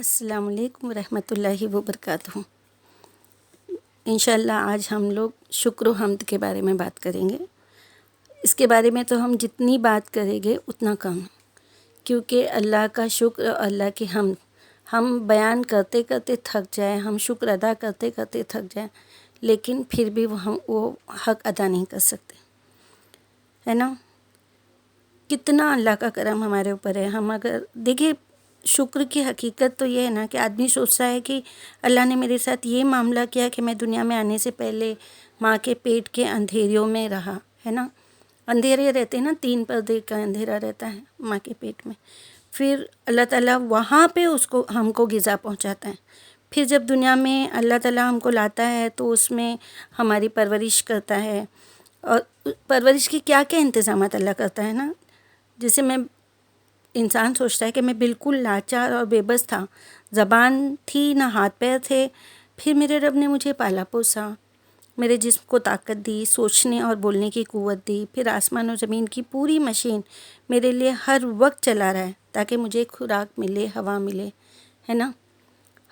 السلام علیکم ورحمۃ اللہ وبرکاتہ۔ انشاءاللہ آج ہم لوگ شکر و حمد کے بارے میں بات کریں گے۔ اس کے بارے میں تو ہم جتنی بات کریں گے اتنا کم ہے، کیونکہ اللہ کا شکر اور اللہ کی حمد ہم بیان کرتے کرتے تھک جائیں، ہم شکر ادا کرتے کرتے تھک جائیں، لیکن پھر بھی وہ حق ادا نہیں کر سکتے، ہے نا۔ کتنا اللہ کا کرم ہمارے اوپر ہے۔ ہم اگر دیکھیں، شکر کی حقیقت تو یہ ہے نا کہ آدمی سوچتا ہے کہ اللہ نے میرے ساتھ یہ معاملہ کیا کہ میں دنیا میں آنے سے پہلے ماں کے پیٹ کے اندھیریوں میں رہا، ہے نا۔ اندھیرے رہتے ہیں نا، 3 پردے کا اندھیرا رہتا ہے ماں کے پیٹ میں۔ پھر اللہ تعالیٰ وہاں پہ ہم کو غذا پہنچاتا ہے۔ پھر جب دنیا میں اللہ تعالیٰ ہم کو لاتا ہے تو اس میں ہماری پرورش کرتا ہے، اور پرورش کی کیا کیا انتظامات اللہ کرتا ہے نا۔ جیسے انسان سوچتا ہے کہ میں بالکل لاچار اور بے بس تھا، زبان تھی نہ ہاتھ پیر تھے، پھر میرے رب نے مجھے پالا پوسا، میرے جسم کو طاقت دی، سوچنے اور بولنے کی قوت دی، پھر آسمان و زمین کی پوری مشین میرے لیے ہر وقت چلا رہا ہے تاکہ مجھے خوراک ملے، ہوا ملے، ہے نا۔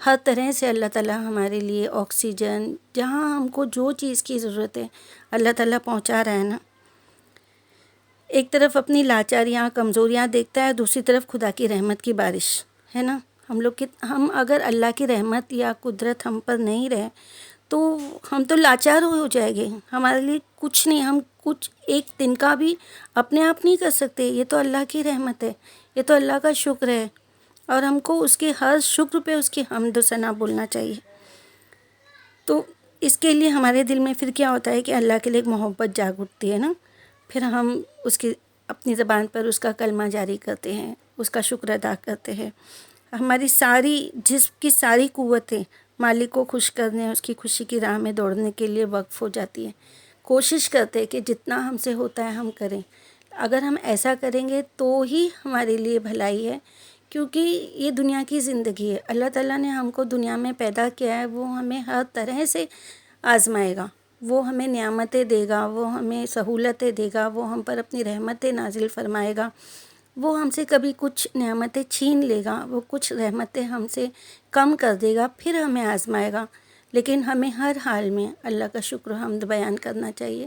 ہر طرح سے اللہ تعالیٰ ہمارے لیے آکسیجن، جہاں ہم کو جو چیز کی ضرورت ہے اللہ تعالیٰ پہنچا رہا ہے نا۔ ایک طرف اپنی لاچاریاں، کمزوریاں دیکھتا ہے، دوسری طرف خدا کی رحمت کی بارش، ہے نا۔ ہم اگر اللہ کی رحمت یا قدرت ہم پر نہیں رہے تو ہم تو لاچار ہو جائیں گے، ہمارے لیے کچھ نہیں، ہم کچھ ایک دن کا بھی اپنے آپ نہیں کر سکتے۔ یہ تو اللہ کی رحمت ہے، یہ تو اللہ کا شکر ہے، اور ہم کو اس کے ہر شکر پہ اس کی حمد و ثنا بولنا چاہیے۔ تو اس کے لیے ہمارے دل میں پھر کیا ہوتا ہے کہ اللہ کے لیے ایک محبت جاگ اٹھتی ہے نا۔ پھر ہم اپنی زبان پر اس کا کلمہ جاری کرتے ہیں، اس کا شکر ادا کرتے ہیں۔ ہماری ساری جسم کی ساری قوتیں مالک کو خوش کرنے، اس کی خوشی کی راہ میں دوڑنے کے لیے وقف ہو جاتی ہیں۔ کوشش کرتے ہیں کہ جتنا ہم سے ہوتا ہے ہم کریں۔ اگر ہم ایسا کریں گے تو ہی ہمارے لیے بھلائی ہے، کیونکہ یہ دنیا کی زندگی ہے۔ اللہ تعالیٰ نے ہم کو دنیا میں پیدا کیا ہے، وہ ہمیں ہر طرح سے آزمائے گا، وہ ہمیں نعمتیں دے گا، وہ ہمیں سہولتیں دے گا، وہ ہم پر اپنی رحمتیں نازل فرمائے گا، وہ ہم سے کبھی کچھ نعمتیں چھین لے گا، وہ کچھ رحمتیں ہم سے کم کر دے گا، پھر ہمیں آزمائے گا۔ لیکن ہمیں ہر حال میں اللہ کا شکر و حمد بیان کرنا چاہیے۔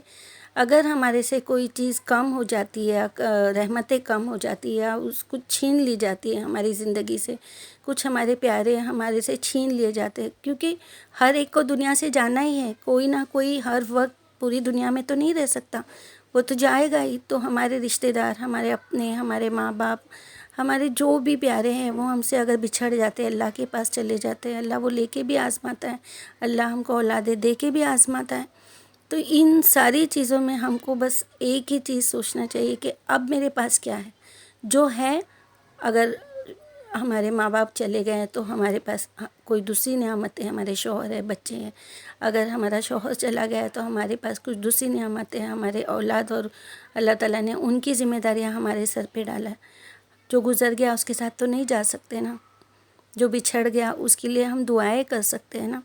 اگر ہمارے سے کوئی چیز کم ہو جاتی ہے، رحمتیں کم ہو جاتی ہے، اس کو چھین لی جاتی ہے ہماری زندگی سے، کچھ ہمارے پیارے ہمارے سے چھین لیے جاتے ہیں، کیونکہ ہر ایک کو دنیا سے جانا ہی ہے، کوئی نہ کوئی ہر وقت پوری دنیا میں تو نہیں رہ سکتا، وہ تو جائے گا ہی۔ تو ہمارے رشتہ دار، ہمارے اپنے، ہمارے ماں باپ، ہمارے جو بھی پیارے ہیں، وہ ہم سے اگر بچھڑ جاتے ہیں، اللہ کے پاس چلے جاتے ہیں، اللہ وہ لے کے بھی آزماتا ہے، اللہ ہم کو اولادیں دے کے بھی آزماتا ہے۔ تو ان ساری چیزوں میں ہم کو بس ایک ہی چیز سوچنا چاہیے کہ اب میرے پاس کیا ہے، جو ہے۔ اگر ہمارے ماں باپ چلے گئے ہیں تو ہمارے پاس کوئی دوسری نعمت ہے، ہمارے شوہر ہے، بچے ہیں۔ اگر ہمارا شوہر چلا گیا ہے تو ہمارے پاس کچھ دوسری نعمت ہے، ہمارے اولاد، اور اللہ تعالیٰ نے ان کی ذمہ داریاں ہمارے سر پہ ڈالا ہے۔ جو گزر گیا اس کے ساتھ تو نہیں جا سکتے نا، جو بچھڑ گیا اس کے لیے ہم دعائیں کر سکتے ہیں نا،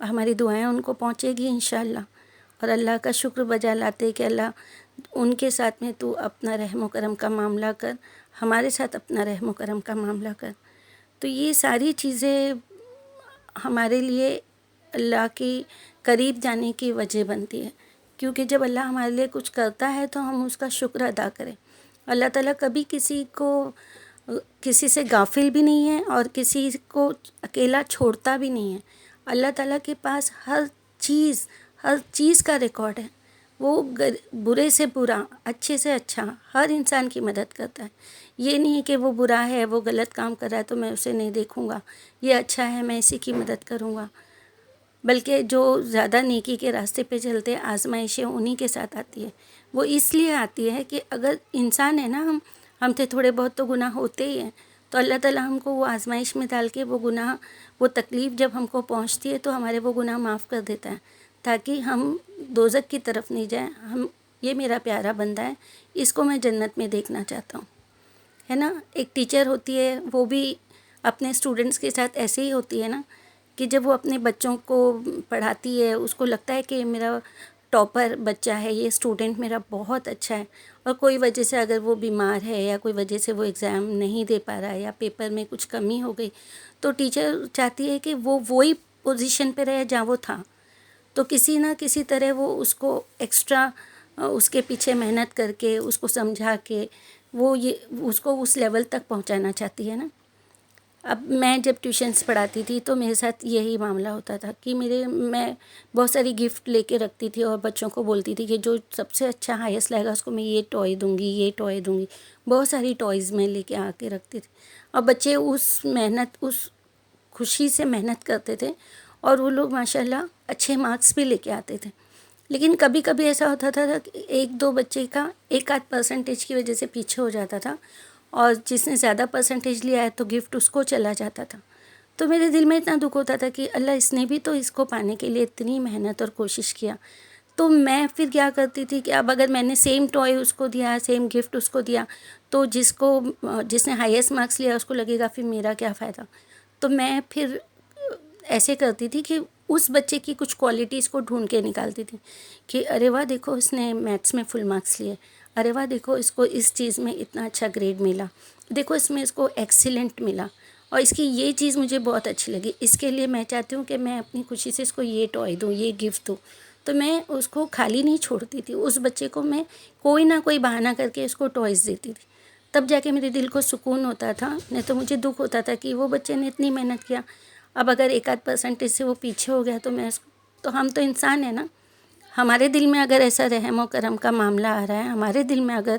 ہماری دعائیں ان کو پہنچے گی انشاءاللہ۔ اور اللہ کا شکر بجا لاتے کہ اللہ ان کے ساتھ میں تو اپنا رحم و کرم کا معاملہ کر، ہمارے ساتھ اپنا رحم و کرم کا معاملہ کر۔ تو یہ ساری چیزیں ہمارے لیے اللہ کی قریب جانے کی وجہ بنتی ہے، کیونکہ جب اللہ ہمارے لیے کچھ کرتا ہے تو ہم اس کا شکر ادا کریں۔ اللہ تعالیٰ کبھی کسی سے غافل بھی نہیں ہے اور کسی کو اکیلا چھوڑتا بھی نہیں ہے۔ اللہ تعالیٰ کے پاس ہر چیز کا ریکارڈ ہے۔ وہ برے سے برا، اچھے سے اچھا ہر انسان کی مدد کرتا ہے۔ یہ نہیں ہے کہ وہ برا ہے، وہ غلط کام کر رہا ہے تو میں اسے نہیں دیکھوں گا، یہ اچھا ہے میں اسی کی مدد کروں گا۔ بلکہ جو زیادہ نیکی کے راستے پہ چلتے، آزمائشیں انہی کے ساتھ آتی ہے۔ وہ اس لیے آتی ہے کہ اگر انسان ہے نا، ہم سے تھوڑے بہت تو گناہ ہوتے ہی ہیں، تو اللہ تعالیٰ ہم کو وہ آزمائش میں ڈال کے وہ گناہ، وہ تکلیف جب ہم کو پہنچتی ہے تو ہمارے وہ گناہ معاف کر دیتا ہے، تاکہ ہم دوزخ کی طرف نہیں جائیں۔ یہ میرا پیارا بندہ ہے، اس کو میں جنت میں دیکھنا چاہتا ہوں، ہے نا۔ ایک ٹیچر ہوتی ہے، وہ بھی اپنے اسٹوڈنٹس کے ساتھ ایسے ہی ہوتی ہے نا، کہ جب وہ اپنے بچوں کو پڑھاتی ہے، اس کو لگتا ہے کہ میرا ٹاپر بچہ ہے، یہ اسٹوڈنٹ میرا بہت اچھا ہے، اور کوئی وجہ سے اگر وہ بیمار ہے یا کوئی وجہ سے وہ ایگزام نہیں دے پا رہا ہے یا پیپر میں کچھ کمی ہو گئی، تو ٹیچر چاہتی ہے کہ وہ وہی پوزیشن پہ رہے جہاں وہ تھا. تو کسی نہ کسی طرح وہ اس کو ایکسٹرا اس کے پیچھے محنت کر کے اس کو سمجھا کے وہ اس کو اس لیول تک پہنچانا چاہتی ہے نا. اب میں جب ٹیوشنس پڑھاتی تھی تو میرے ساتھ یہی معاملہ ہوتا تھا کہ میں بہت ساری گفٹ لے کے رکھتی تھی اور بچوں کو بولتی تھی کہ جو سب سے اچھا ہائیسٹ لائے گا اس کو میں یہ ٹوائے دوں گی، یہ ٹوائے دوں گی. بہت ساری ٹوائز میں لے کے آ کے رکھتی تھی، اور بچے اس خوشی سے محنت کرتے تھے، اور وہ لوگ ماشاء اللہ اچھے مارکس بھی لے کے آتے تھے. لیکن کبھی کبھی ایسا ہوتا تھا کہ ایک دو بچے کا ایک آدھ پرسنٹیج کی وجہ سے پیچھے ہو جاتا تھا، اور جس نے زیادہ پرسنٹیج لیا ہے تو گفٹ اس کو چلا جاتا تھا. تو میرے دل میں اتنا دکھ ہوتا تھا کہ اللہ، اس نے بھی تو اس کو پانے کے لیے اتنی محنت اور کوشش کیا. تو میں پھر کیا کرتی تھی کہ اب اگر میں نے سیم ٹوائے اس کو دیا، سیم گفٹ اس کو دیا، تو جس نے ہائیسٹ مارکس لیا اس کو لگے گا پھر میرا کیا فائدہ. تو میں پھر ایسے کرتی تھی کہ اس بچے کی کچھ کوالٹیز کو ڈھونڈ کے نکالتی تھی کہ ارے واہ دیکھو اس نے میتھس میں فل مارکس لیے، ارے واہ دیکھو اس کو اس چیز میں اتنا اچھا گریڈ ملا، دیکھو اس میں اس کو ایکسیلنٹ ملا، اور اس کی یہ چیز مجھے بہت اچھی لگی، اس کے لیے میں چاہتی ہوں کہ میں اپنی خوشی سے اس کو یہ ٹوائے دوں، یہ گفٹ دوں. تو میں اس کو خالی نہیں چھوڑتی تھی، اس بچے کو میں کوئی نہ کوئی بہانہ کر کے اس کو ٹوائز دیتی تھی. تب جا کے میرے دل کو سکون ہوتا تھا، نہیں تو مجھے دکھ ہوتا تھا کہ وہ بچے نے اتنی محنت کیا، اب اگر ایک آدھ پرسنٹیج سے وہ پیچھے ہو گیا تو ہم تو انسان ہیں نا. ہمارے دل میں اگر ایسا رحم و کرم کا معاملہ آ رہا ہے، ہمارے دل میں اگر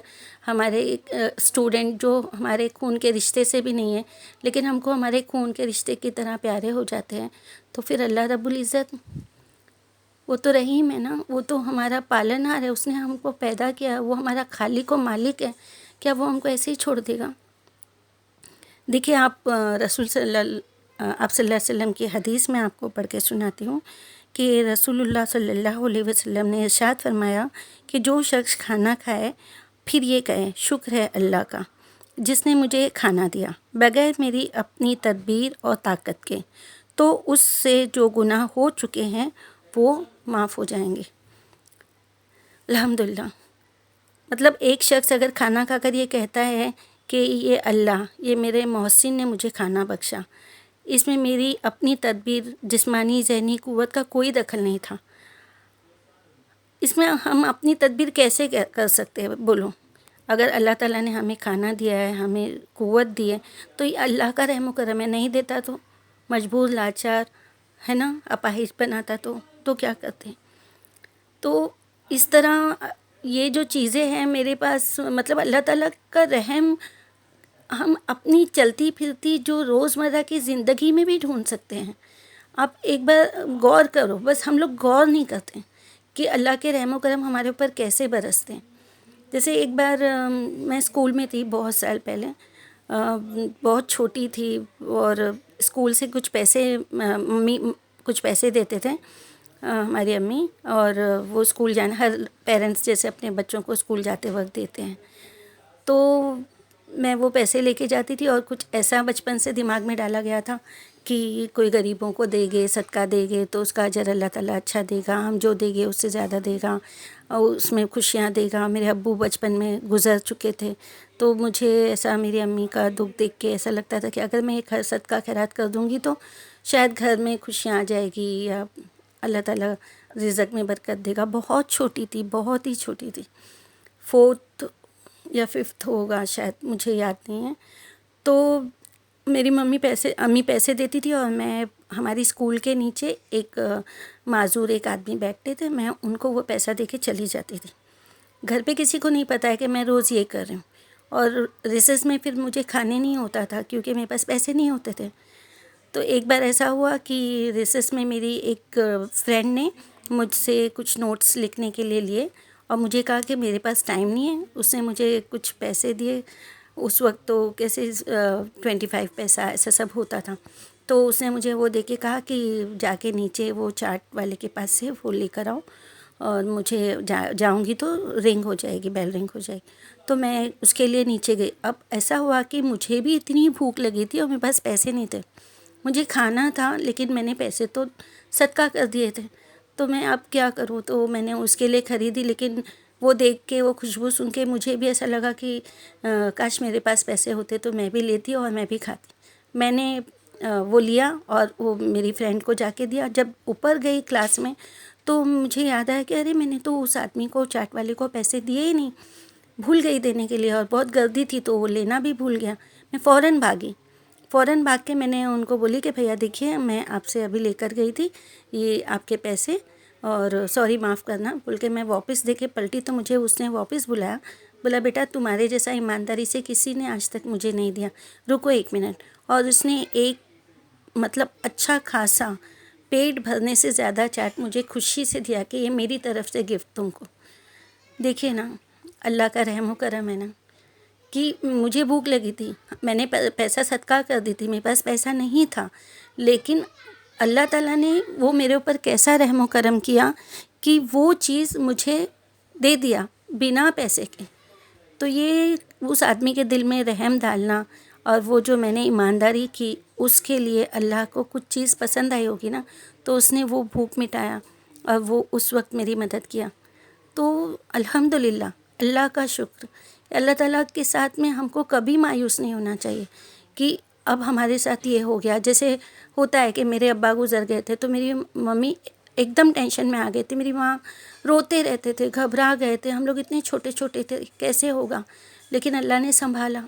ہمارے اسٹوڈنٹ جو ہمارے خون کے رشتے سے بھی نہیں ہے لیکن ہم کو ہمارے خون کے رشتے کی طرح پیارے ہو جاتے ہیں، تو پھر اللہ رب العزت وہ تو رحیم ہے نا، وہ تو ہمارا پالنہار ہے، اس نے ہم کو پیدا کیا، وہ ہمارا خالق و مالک ہے. کیا وہ ہم کو ایسے ہی چھوڑ دے گا؟ دیکھیے آپ صلی اللہ علیہ وسلم کی حدیث میں آپ کو پڑھ کے سناتی ہوں کہ رسول اللہ صلی اللہ علیہ وسلم نے ارشاد فرمایا کہ جو شخص کھانا کھائے پھر یہ کہے شکر ہے اللہ کا جس نے مجھے کھانا دیا بغیر میری اپنی تدبیر اور طاقت کے، تو اس سے جو گناہ ہو چکے ہیں وہ معاف ہو جائیں گے. الحمدللہ. مطلب ایک شخص اگر کھانا کھا کر یہ کہتا ہے کہ یہ اللہ، یہ میرے محسن نے مجھے کھانا بخشا، اس میں میری اپنی تدبیر، جسمانی ذہنی قوت کا کوئی دخل نہیں تھا، اس میں ہم اپنی تدبیر کیسے کر سکتے ہیں بولو؟ اگر اللہ تعالیٰ نے ہمیں کھانا دیا ہے، ہمیں قوت دی ہے، تو یہ اللہ کا رحم و کرم ہے. نہیں دیتا تو مجبور لاچار ہے نا، اپاہج بناتا تو کیا کرتے. تو اس طرح یہ جو چیزیں ہیں میرے پاس، مطلب اللہ تعالیٰ کا رحم ہم اپنی چلتی پھرتی جو روزمرہ کی زندگی میں بھی ڈھونڈ سکتے ہیں. آپ ایک بار غور کرو، بس ہم لوگ غور نہیں کرتے کہ اللہ کے رحم و کرم ہمارے اوپر کیسے برستے ہیں. جیسے ایک بار میں اسکول میں تھی بہت سال پہلے، بہت چھوٹی تھی، اور اسکول سے کچھ پیسے ممی کچھ پیسے دیتے تھے ہماری امی، اور وہ اسکول جانا ہر پیرنٹس جیسے اپنے بچوں کو اسکول جاتے وقت دیتے ہیں. تو میں وہ پیسے لے کے جاتی تھی، اور کچھ ایسا بچپن سے دماغ میں ڈالا گیا تھا کہ کوئی غریبوں کو دے گے، صدقہ دے گے تو اس کا اجر اللہ تعالیٰ اچھا دے گا، ہم جو دے گے اس سے زیادہ دے گا، اور اس میں خوشیاں دے گا. میرے ابو بچپن میں گزر چکے تھے، تو مجھے ایسا میری امی کا دکھ دیکھ کے ایسا لگتا تھا کہ اگر میں ایک صدقہ خیرات کر دوں گی تو شاید گھر میں خوشیاں آ جائے گی، یا اللہ تعالیٰ رزق میں برکت دے گا. بہت چھوٹی تھی، بہت ہی چھوٹی تھی، 4th یا 5th ہوگا شاید، مجھے یاد نہیں ہے. تو میری امی پیسے دیتی تھی، اور میں ہماری اسکول کے نیچے ایک معذور ایک آدمی بیٹھتے تھے، میں ان کو وہ پیسہ دے کے چلی جاتی تھی. گھر پہ کسی کو نہیں پتہ ہے کہ میں روز یہ کر رہی ہوں. اور ریسس میں پھر مجھے کھانے نہیں ہوتا تھا کیونکہ میرے پاس پیسے نہیں ہوتے تھے. تو ایک بار ایسا ہوا کہ ریسس میں میری ایک فرینڈ نے مجھ سے کچھ نوٹس لکھنے کے لیے اور مجھے کہا کہ میرے پاس ٹائم نہیں ہے. اس نے مجھے کچھ پیسے دیے، اس وقت تو کیسے 25 پیسہ ایسا سب ہوتا تھا. تو اس نے مجھے وہ دے کے کہا کہ جا کے نیچے وہ چاٹ والے کے پاس سے وہ لے کر آؤ، اور مجھے جاؤں گی تو رنگ ہو جائے گی، بیل رنگ ہو جائے گی. تو میں اس کے لیے نیچے گئی. اب ایسا ہوا کہ مجھے بھی اتنی بھوک لگی تھی اور میرے پاس پیسے نہیں تھے. مجھے کھانا تھا لیکن میں نے پیسے تو صدقہ کر دیے تھے. تو میں اب کیا کروں، تو میں نے اس کے لیے خریدی، لیکن وہ دیکھ کے، وہ خوشبو سن کے مجھے بھی ایسا لگا کہ کاش میرے پاس پیسے ہوتے تو میں بھی لیتی اور میں بھی کھاتی۔ میں نے وہ لیا اور وہ میری فرینڈ کو جا کے دیا۔ جب اوپر گئی کلاس میں تو مجھے یاد آیا کہ ارے میں نے تو اس آدمی کو، چاٹ والے کو پیسے دیے ہی نہیں، بھول گئی دینے کے لیے، اور بہت گردی تھی تو وہ لینا بھی بھول گیا۔ میں فوراً بھاگ کے میں نے ان کو بولی کہ بھیا دیکھیے میں آپ سے ابھی لے کر گئی تھی یہ آپ کے پیسے، اور سوری معاف کرنا بول کے میں واپس دے کے پلٹی تو مجھے اس نے واپس بلایا، بولا بیٹا تمہارے جیسا ایمانداری سے کسی نے آج تک مجھے نہیں دیا، رکو 1 منٹ۔ اور اس نے ایک مطلب اچھا خاصا پیٹ بھرنے سے زیادہ چاٹ مجھے خوشی سے دیا کہ یہ میری طرف سے گفٹ تم کو۔ دیکھیے نا اللہ کا رحم و کرم ہے نا، کہ مجھے بھوک لگی تھی، میں نے پیسہ صدقہ کر دی تھی، میرے پاس پیسہ نہیں تھا، لیکن اللہ تعالیٰ نے وہ میرے اوپر کیسا رحم و کرم کیا کہ وہ چیز مجھے دے دیا بنا پیسے کے۔ تو یہ اس آدمی کے دل میں رحم ڈالنا، اور وہ جو میں نے ایمانداری کی اس کے لیے اللہ کو کچھ چیز پسند آئی ہوگی نا، تو اس نے وہ بھوک مٹایا اور وہ اس وقت میری مدد کیا۔ تو الحمدللہ، اللہ کا شکر، اللہ تعالیٰ کے ساتھ میں ہم کو کبھی مایوس نہیں ہونا چاہیے کہ اب ہمارے ساتھ یہ ہو گیا۔ جیسے ہوتا ہے کہ میرے ابا گزر گئے تھے تو میری ممی ایک دم ٹینشن میں آ گئی تھی، میری ماں روتے رہتے تھے، گھبرا گئے تھے، ہم لوگ اتنے چھوٹے چھوٹے تھے کیسے ہوگا، لیکن اللہ نے سنبھالا۔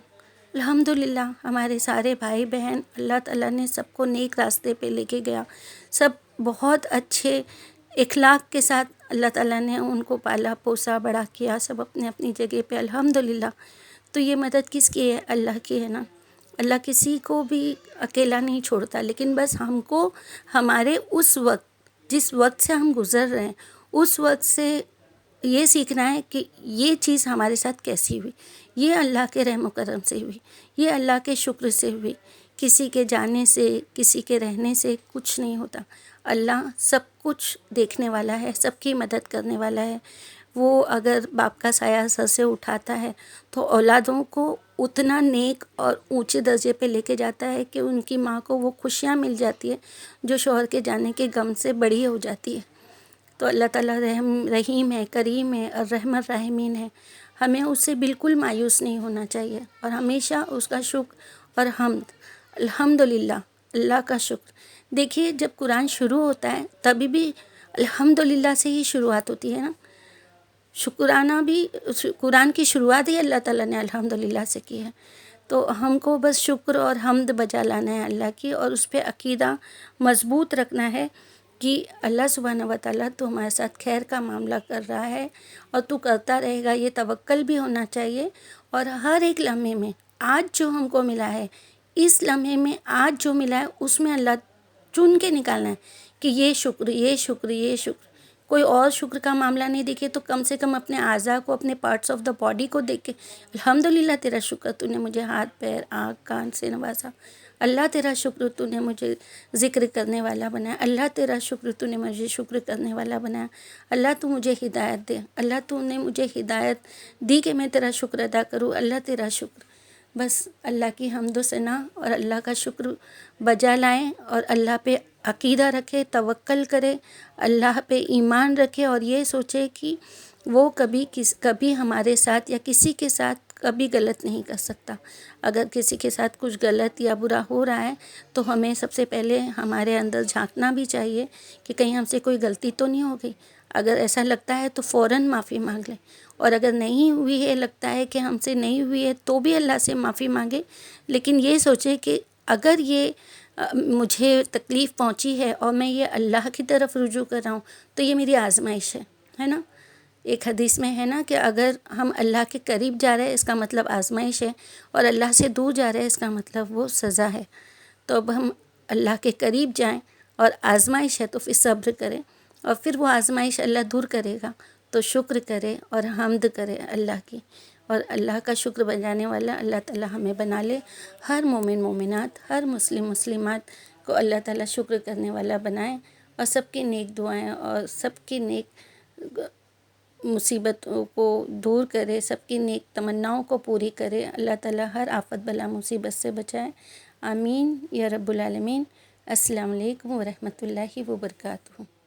الحمدللہ ہمارے سارے بھائی بہن، اللہ تعالیٰ نے سب کو نیک راستے پہ لے کے گیا، سب بہت اچھے اخلاق کے ساتھ اللہ تعالیٰ نے ان کو پالا پوسا بڑا کیا، سب اپنے اپنی جگہ پہ الحمدللہ۔ تو یہ مدد کس کی ہے؟ اللہ کی ہے نا۔ اللہ کسی کو بھی اکیلا نہیں چھوڑتا، لیکن بس ہم کو ہمارے اس وقت، جس وقت سے ہم گزر رہے ہیں، اس وقت سے یہ سیکھنا ہے کہ یہ چیز ہمارے ساتھ کیسی ہوئی، یہ اللہ کے رحم و کرم سے ہوئی، یہ اللہ کے شکر سے ہوئی۔ کسی کے جانے سے، کسی کے رہنے سے کچھ نہیں ہوتا۔ اللہ سب کچھ دیکھنے والا ہے، سب کی مدد کرنے والا ہے۔ وہ اگر باپ کا سایہ سر سے اٹھاتا ہے تو اولادوں کو اتنا نیک اور اونچے درجے پہ لے کے جاتا ہے کہ ان کی ماں کو وہ خوشیاں مل جاتی ہے جو شوہر کے جانے کے غم سے بڑی ہو جاتی ہے۔ تو اللہ تعالیٰ رحیم ہے، کریم ہے اور رحم الراحمین ہے۔ ہمیں اس سے بالکل مایوس نہیں ہونا چاہیے، اور ہمیشہ اس کا شکر اور حمد، الحمدللہ، اللہ کا شکر۔ دیکھیے جب قرآن شروع ہوتا ہے تبھی بھی الحمدللہ سے ہی شروعات ہوتی ہے نا۔ شکرانہ بھی، قرآن کی شروعات ہی اللہ تعالیٰ نے الحمدللہ سے کی ہے۔ تو ہم کو بس شکر اور حمد بجا لانا ہے اللہ کی، اور اس پہ عقیدہ مضبوط رکھنا ہے کہ اللہ سبحانہ و تعالیٰ تو ہمارے ساتھ خیر کا معاملہ کر رہا ہے اور تو کرتا رہے گا، یہ توکل بھی ہونا چاہیے۔ اور ہر ایک لمحے میں آج جو ہم کو ملا ہے، اس لمحے میں آج جو ملا ہے اس میں اللہ چن کے نکالنا ہے کہ یہ شکر، یہ شکر، یہ شکر۔ کوئی اور شکر کا معاملہ نہیں دیکھے تو کم سے کم اپنے اعضاء کو، اپنے پارٹس آف دا باڈی کو دیکھ کے الحمدللہ تیرا شکر، تو نے مجھے ہاتھ پیر آنکھ کان سے نوازا، اللہ تیرا شکر تو نے مجھے ذکر کرنے والا بنایا، اللہ تیرا شکر تو نے مجھے شکر کرنے والا بنایا، اللہ تو مجھے ہدایت دے، اللہ تو نے مجھے ہدایت دی کہ میں تیرا شکر ادا کروں، اللہ تیرا شکر۔ بس اللہ کی حمد و ثنا اور اللہ کا شکر بجا لائیں، اور اللہ پہ عقیدہ رکھے، توکل کرے، اللہ پہ ایمان رکھے، اور یہ سوچے کہ وہ کبھی ہمارے ساتھ یا کسی کے ساتھ کبھی غلط نہیں کر سکتا۔ اگر کسی کے ساتھ کچھ غلط یا برا ہو رہا ہے تو ہمیں سب سے پہلے ہمارے اندر جھانکنا بھی چاہیے کہ کہیں ہم سے کوئی غلطی تو نہیں ہو گئی۔ اگر ایسا لگتا ہے تو فوراً معافی مانگ لیں، اور اگر نہیں ہوئی ہے، لگتا ہے کہ ہم سے نہیں ہوئی ہے، تو بھی اللہ سے معافی مانگے، لیکن یہ سوچے کہ اگر یہ مجھے تکلیف پہنچی ہے اور میں یہ اللہ کی طرف رجوع کر رہا ہوں تو یہ میری آزمائش ہے نا۔ ایک حدیث میں ہے نا کہ اگر ہم اللہ کے قریب جا رہے ہیں اس کا مطلب آزمائش ہے، اور اللہ سے دور جا رہے ہیں اس کا مطلب وہ سزا ہے۔ تو اب ہم اللہ کے قریب جائیں، اور آزمائش ہے تو پھر صبر کریں، اور پھر وہ آزمائش اللہ دور کرے گا تو شکر کرے اور حمد کرے اللہ کی، اور اللہ کا شکر بجانے والا اللہ تعالیٰ ہمیں بنا لے۔ ہر مومن مومنات، ہر مسلم مسلمات کو اللہ تعالیٰ شکر کرنے والا بنائے، اور سب کی نیک دعائیں اور سب کی نیک مصیبتوں کو دور کرے، سب کی نیک تمناؤں کو پوری کرے۔ اللہ تعالیٰ ہر آفت بلا مصیبت سے بچائے، آمین یا رب العالمین۔ السلام علیکم ورحمۃ اللہ وبرکاتہ۔